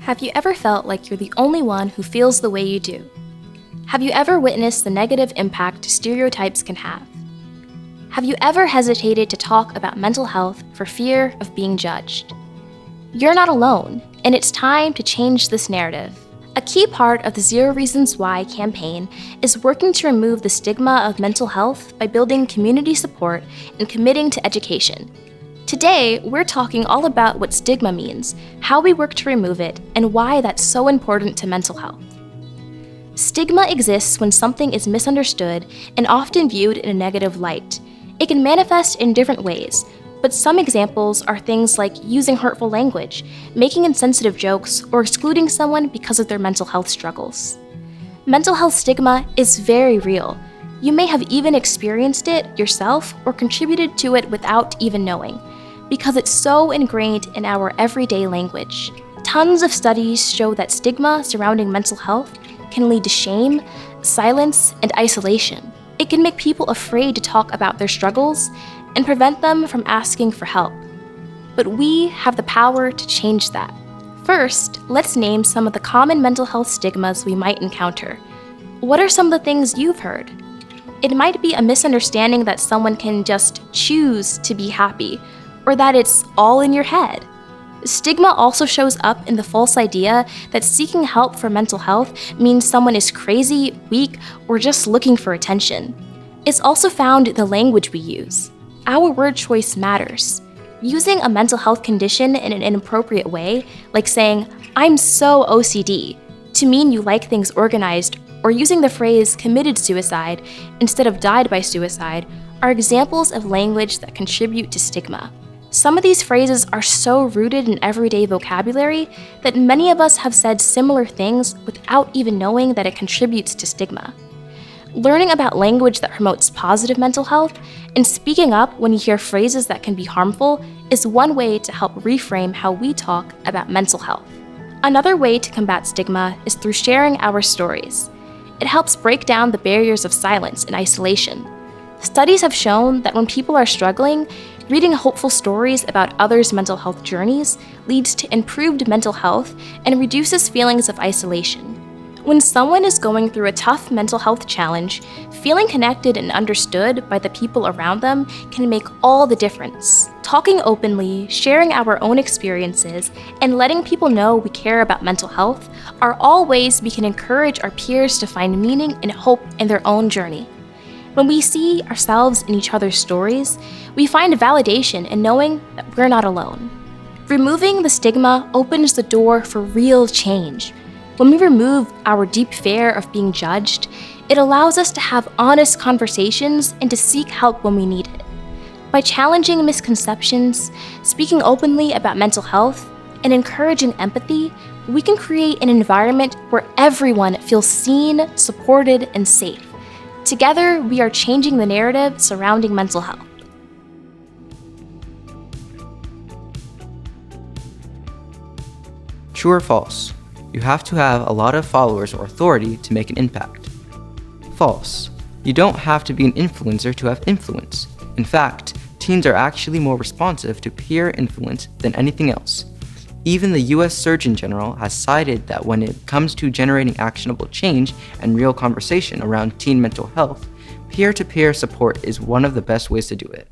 Have you ever felt like you're the only one who feels the way you do? Have you ever witnessed the negative impact stereotypes can have? Have you ever hesitated to talk about mental health for fear of being judged? You're not alone, and it's time to change this narrative. A key part of the Zero Reasons Why campaign is working to remove the stigma of mental health by building community support and committing to education. Today, we're talking all about what stigma means, how we work to remove it, and why that's so important to mental health. Stigma exists when something is misunderstood and often viewed in a negative light. It can manifest in different ways, but some examples are things like using hurtful language, making insensitive jokes, or excluding someone because of their mental health struggles. Mental health stigma is very real. You may have even experienced it yourself or contributed to it without even knowing, because it's so ingrained in our everyday language. Tons of studies show that stigma surrounding mental health can lead to shame, silence, and isolation. It can make people afraid to talk about their struggles and prevent them from asking for help. But we have the power to change that. First, let's name some of the common mental health stigmas we might encounter. What are some of the things you've heard? It might be a misunderstanding that someone can just choose to be happy, or that it's all in your head. Stigma also shows up in the false idea that seeking help for mental health means someone is crazy, weak, or just looking for attention. It's also found in the language we use. Our word choice matters. Using a mental health condition in an inappropriate way, like saying, "I'm so OCD," to mean you like things organized, or using the phrase committed suicide instead of died by suicide, are examples of language that contribute to stigma. Some of these phrases are so rooted in everyday vocabulary that many of us have said similar things without even knowing that it contributes to stigma. Learning about language that promotes positive mental health and speaking up when you hear phrases that can be harmful is one way to help reframe how we talk about mental health. Another way to combat stigma is through sharing our stories. It helps break down the barriers of silence and isolation. Studies have shown that when people are struggling, reading hopeful stories about others' mental health journeys leads to improved mental health and reduces feelings of isolation. When someone is going through a tough mental health challenge, feeling connected and understood by the people around them can make all the difference. Talking openly, sharing our own experiences, and letting people know we care about mental health are all ways we can encourage our peers to find meaning and hope in their own journey. When we see ourselves in each other's stories, we find validation in knowing that we're not alone. Removing the stigma opens the door for real change. When we remove our deep fear of being judged, it allows us to have honest conversations and to seek help when we need it. By challenging misconceptions, speaking openly about mental health, and encouraging empathy, we can create an environment where everyone feels seen, supported, and safe. Together, we are changing the narrative surrounding mental health. True or false? You have to have a lot of followers or authority to make an impact. False. You don't have to be an influencer to have influence. In fact, teens are actually more responsive to peer influence than anything else. Even the US Surgeon General has cited that when it comes to generating actionable change and real conversation around teen mental health, peer-to-peer support is one of the best ways to do it.